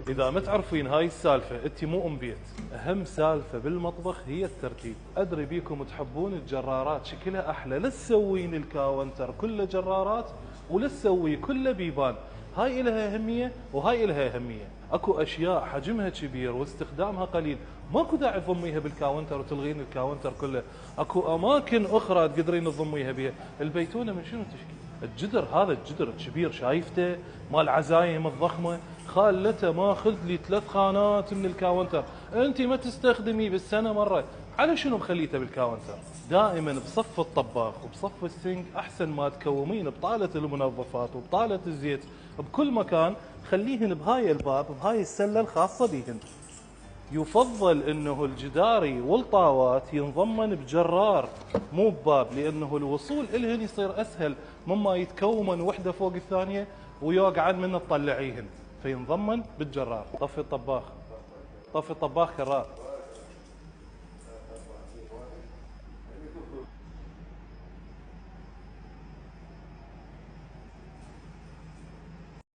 اذا ما تعرفين هاي السالفه انت مو ام بيت. اهم سالفه بالمطبخ هي الترتيب. ادري بيكم تحبون الجرارات شكلها احلى، لا تسوين الكاونتر كله جرارات ولا تسوي كله بيبان. هاي لها اهميه وهاي لها اهميه. اكو اشياء حجمها كبير واستخدامها قليل ماكو داعي تضميها بالكاونتر وتلغين الكاونتر كله. اكو اماكن اخرى تقدرين تضميها بها. البيتونه من شنو تشكي؟ الجدر، هذا الجدر الكبير شايفته مال عزايم الضخمه، خالته ماخذ لي 3 خانات من الكاونتر. انت ما تستخدميه بالسنه مره، على شنو مخليته بالكاونتر؟ دائما بصف الطباخ وبصف السنك احسن ما تكومين بطاله المنظفات وبطاله الزيت بكل مكان، خليهن بهاي الباب بهاي السله الخاصه بيهن. يفضل انه الجداري والطاوات ينضمن بجرار مو بباب، لانه الوصول الهن يصير اسهل مما يتكومن وحده فوق الثانيه ويوقعن من تطلعيهن، فينضمن بالجرار. طفي الطباخ، طفي الطباخ كرار.